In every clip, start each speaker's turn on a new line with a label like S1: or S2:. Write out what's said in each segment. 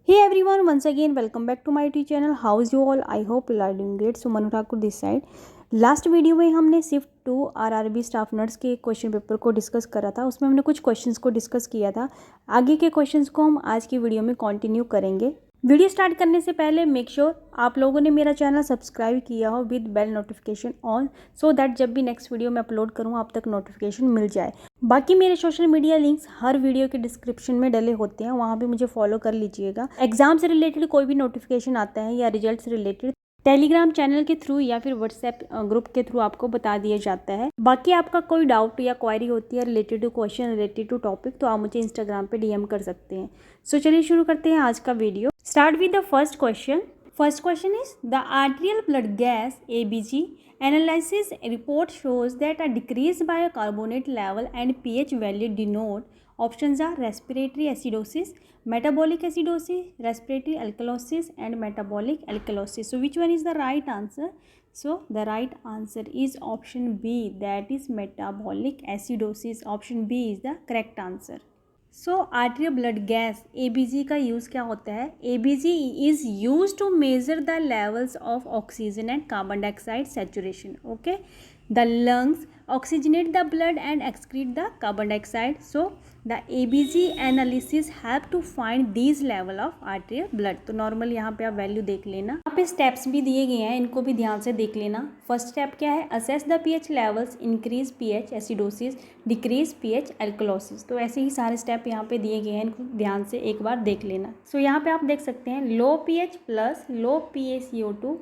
S1: Hey everyone, once again welcome back to my YouTube channel. How is you all? I hope you are doing great. So Manu Thakur this side. Last video में हमने सिर्फ 2 RRB staff nurse के question paper को discuss करा था। उसमें हमने कुछ क्वेश्चंस को डिस्कस किया था। आगे के क्वेश्चंस को हम आज की वीडियो में कंटिन्यू करेंगे। वीडियो स्टार्ट करने से पहले मेक श्योर आप लोगों ने मेरा चैनल सब्सक्राइब किया हो with bell notification on, so that जब भी नेक्स्ट वीडियो में अपलोड करूँ आप तक नोटिफिकेशन मिल जाए। बाकी मेरे सोशल मीडिया लिंक्स हर वीडियो के डिस्क्रिप्शन में डले होते हैं, वहाँ भी मुझे फॉलो कर लीजिएगा। एग्जाम से रिलेटेड कोई भी नोटिफिकेशन आता है या रिजल्ट से रिलेटेड टेलीग्राम चैनल के थ्रू या फिर व्हाट्सएप ग्रुप के थ्रू आपको बता दिया जाता है। बाकी आपका कोई डाउट या क्वेरी होती है related to question, related to topic, तो आप मुझे इंस्टाग्राम पे डीएम कर सकते हैं। सो चलिए शुरू करते हैं आज का video. Start with the first question. First question is the arterial blood gas ABG analysis report shows that a decrease by a carbonate level and pH value denote options are respiratory acidosis, metabolic acidosis, respiratory alkalosis and metabolic alkalosis. So which one is the right answer? So the right answer is option B, that is metabolic acidosis. Option B is the correct answer. So arterial blood gas ABG का use क्या होता है? ABG is use to measure the levels of oxygen and carbon dioxide saturation. Okay, the lungs oxygenate the blood and excrete the carbon dioxide. So the ABG analysis help to find these level of arterial blood. तो normal यहाँ पे आप value देख लेना। यहाँ पे steps भी दिए गए हैं, इनको भी ध्यान से देख लेना। फर्स्ट स्टेप क्या है? Assess the pH levels, increase pH acidosis, decrease pH alkalosis. तो ऐसे ही सारे स्टेप यहाँ पे दिए गए हैं, इनको ध्यान से एक बार देख लेना। सो यहाँ पे आप देख सकते हैं लो pH प्लस लो PaCO2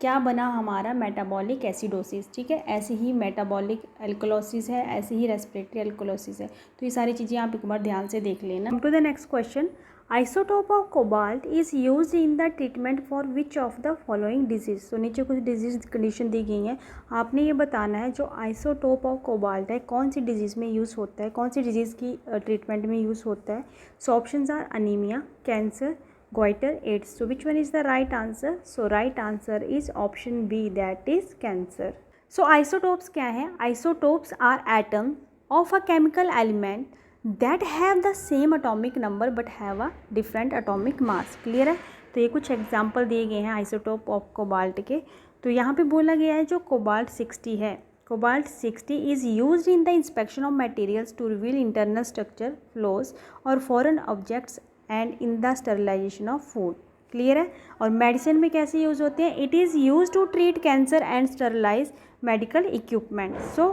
S1: क्या बना हमारा? Metabolic acidosis. ठीक है, ऐसे ही मेटाबॉलिक एल्कलोसिस है, ऐसे ही रेस्पिरेटरी एल्कलोसिस है। तो ये सारी चीज़ें आप एक बार ध्यान से देख लेना। To the next question. Isotope of cobalt is use in the treatment for which of the following disease. तो नीचे कुछ डिजीज कंडीशन दी गई हैं, आपने ये बताना है जो आइसोटोप ऑफ कोबाल्ट है कौन सी डिजीज़ में यूज़ होता है, कौन सी डिजीज़ की ट्रीटमेंट में यूज़ होता है। So options are anaemia, cancer, goiter, AIDS. So which one is the right answer? So right answer is option B, that is cancer. So isotopes क्या है? Isotopes are atoms of a chemical element that have the same atomic number but have a different atomic mass. Clear है? तो ये कुछ example दिए गए हैं isotope of cobalt के। तो यहाँ पे बोला गया है जो कोबाल्ट 60 है, cobalt 60 is use in the inspection of materials to reveal internal structure, flaws और foreign objects and in the sterilization of food. Clear है? और मेडिसिन में कैसे यूज़ होते हैं? It is use to treat cancer and sterilize medical equipment. So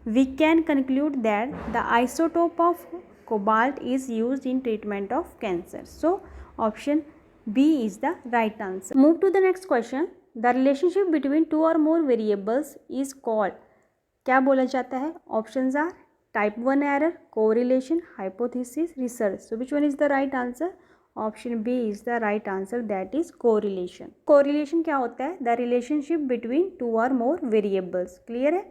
S1: we can conclude that the isotope of cobalt is use in treatment of cancer. So option B is the right answer. Move to the next question. The relationship between 2 और मोर variables is called, क्या बोला जाता है? Options are type 1 error, correlation, hypothesis, research. So which one is the right answer? Option B is the right answer, that is correlation. Correlation क्या होता है? The relationship between 2 or more variables. Clear है?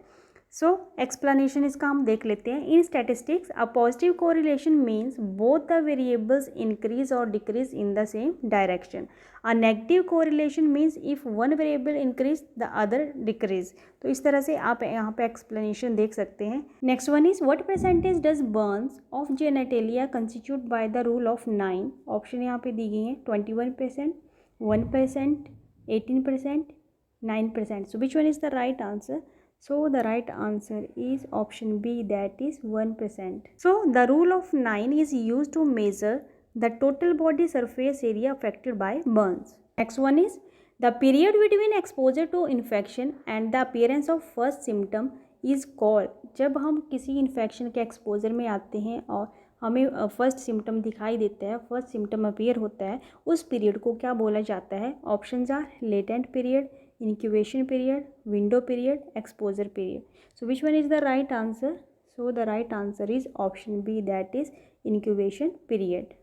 S1: सो explanation इसका हम देख लेते हैं. In statistics a positive correlation means both the variables increase और decrease in the same direction. A negative correlation means if one variable increase the other decrease. तो इस तरह से आप यहाँ पे एक्सप्लेनेशन देख सकते हैं. Next one is what percentage does burns of genitalia constitute by the rule of 9. Option यहाँ पे दी गई हैं 21%, 1%, 18%, 9%. So which one is the right answer? So the right answer is option B, that is 1%. So the rule of 9 is used to measure the total body surface area affected by burns. Next one is the period between exposure to infection and the appearance of first symptom is called. जब हम किसी infection के exposure में आते हैं और हमें first symptom दिखाई देता है, फर्स्ट सिम्टम अपीयर होता है, उस पीरियड को क्या बोला जाता है? Options are latent period, incubation period, window period, exposure period. So which one is the right answer? So the right answer is option B, that is incubation period.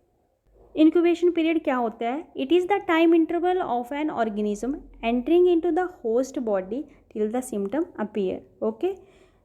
S1: Incubation period क्या होता है? It is the time interval of an organism entering into the host body till the symptom appear. Okay,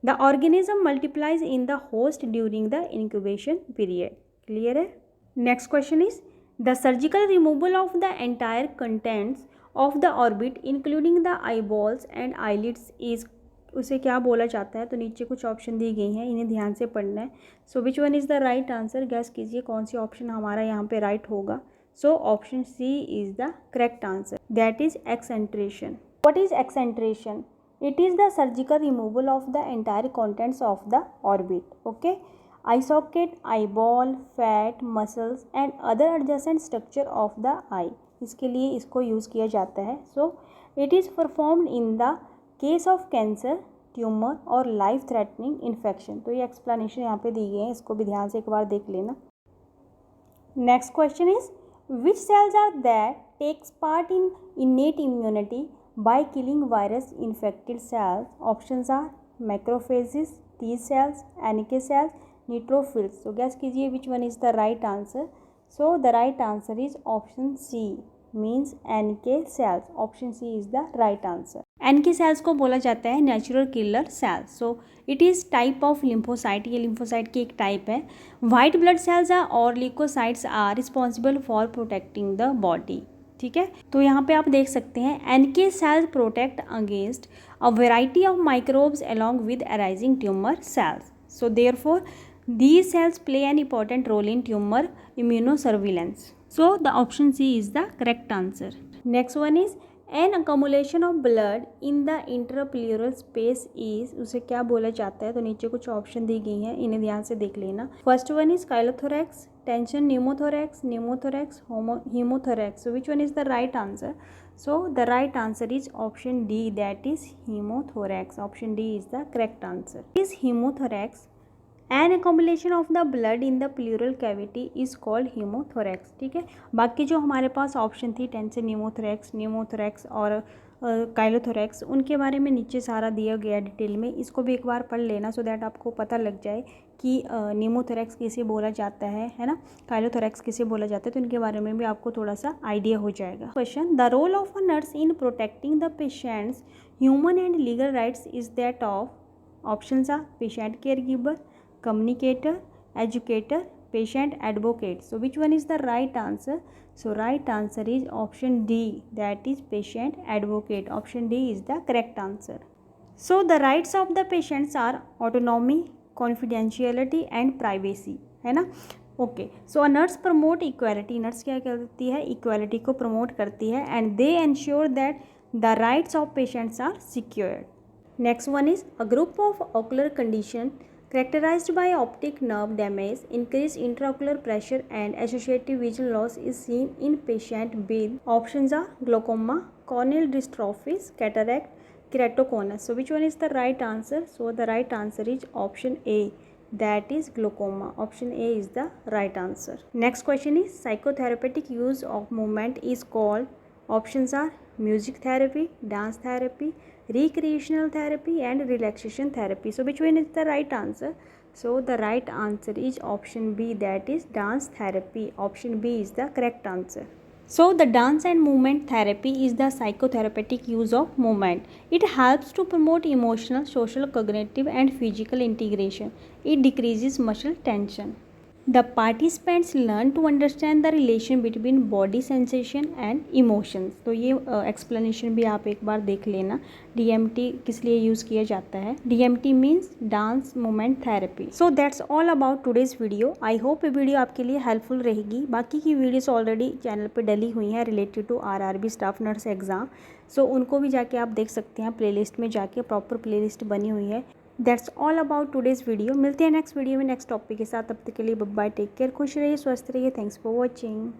S1: the organism multiplies in the host during the incubation period. Clear है? Next question is the surgical removal of the entire contents of the orbit including the eyeballs and eyelids is, उसे क्या बोला जाता है? तो नीचे कुछ option दी गई हैं, इन्हें ध्यान से पढ़ना है. So which one is the right answer? Guess कीजिए कौन सी ऑप्शन हमारा यहाँ पे राइट होगा. So option C is the correct answer. That is accentration. What is accentration? It is the surgical removal of the entire contents of the orbit. Okay. Eye socket, eyeball, fat, muscles and other adjacent structure of the eye. इसके लिए इसको use किया जाता है. So it is performed in the case of cancer, tumour और life threatening infection. तो ये explanation यहाँ पे दी गई है, इसको भी ध्यान से एक बार देख लेना. Next question is which cells are that takes part in innate immunity by killing virus infected cells. Options are macrophages, T cells, NK cells, neutrophils. तो गैस कीजिए which one is the right answer. So the right answer is option C means NK cells. Option C is the right answer. NK cells को बोला जाता है natural killer cells. So it is type of lymphocyte. ये lymphocyte की एक type है. White blood cells are और leukocytes are responsible for protecting the body. ठीक है, तो यहाँ पे आप देख सकते हैं NK cells protect against a variety of microbes along with arising tumour cells. So therefore these cells play an important role in tumor immunosurveillance. So the option C is the correct answer. Next one is an accumulation of blood in the intrapleural space is. उसे क्या बोला जाता है? तो नीचे कुछ option दी गई हैं, इन्हें ध्यान से देख लेना. First one is chylothorax, tension pneumothorax, pneumothorax, hemothorax. So which one is the right answer? So the right answer is option D, that is hemothorax. Option D is the correct answer. Is hemothorax an accumulation of the blood in the pleural cavity is called hemothorax. ठीक है, बाकी जो हमारे पास option थी tension pneumothorax और chylothorax, उनके बारे में नीचे सारा दिया गया डिटेल में. इसको भी एक बार पढ़ लेना सो दैट आपको पता लग जाए कि न्यूमोथोरैक्स किसे बोला जाता है ना, काइलोथोरैक्स किसे बोला जाता है. तो इनके बारे में भी आपको थोड़ा सा आइडिया हो जाएगा. Question, the role of a nurse in protecting the patients human and legal rights is that of. Options are patient care giver, communicator, educator, patient advocate. So which one is the right answer? So right answer is option D, that is patient advocate. Option D is the correct answer. So the rights of the patients are autonomy, confidentiality and privacy, है ना. Okay, so a nurse promote equality. नर्स क्या करती है? Equality को promote करती है and they ensure that the rights of patients are secured. Next one is a group of ocular condition characterized by optic nerve damage, increased intraocular pressure and associated vision loss is seen in patient with. Options are glaucoma, corneal dystrophies, cataract, keratoconus. So which one is the right answer? So the right answer is option A, that is glaucoma. Option A is the right answer. Next question is psychotherapeutic use of movement is called. Options are music therapy, dance therapy, recreational therapy and relaxation therapy. So which one is the right answer? So the right answer is option B, that is dance therapy. Option B is the correct answer. So the dance and movement therapy is the psychotherapeutic use of movement. It helps to promote emotional, social, cognitive and physical integration. It decreases muscle tension. The participants learn to understand the relation between body sensation and emotions. तो ये explanation भी आप एक बार देख लेना. DMT किस लिए यूज़ किया जाता है? DMT means dance movement therapy. So that's all about today's video. I hope ये वीडियो आपके लिए हेल्पफुल रहेगी. बाकी की वीडियोस ऑलरेडी चैनल पे डली हुई हैं related to RRB staff nurse exam. सो उनको भी जाके आप देख सकते हैं. प्लेलिस्ट में जाके प्रॉपर प्लेलिस्ट बनी हुई है. That's all about today's video. मिलते हैं नेक्स्ट वीडियो में नेक्स्ट टॉपिक के साथ. तब तक के लिए बाय, टेक केयर, खुश रहिए, स्वस्थ रहिए. Thanks for watching.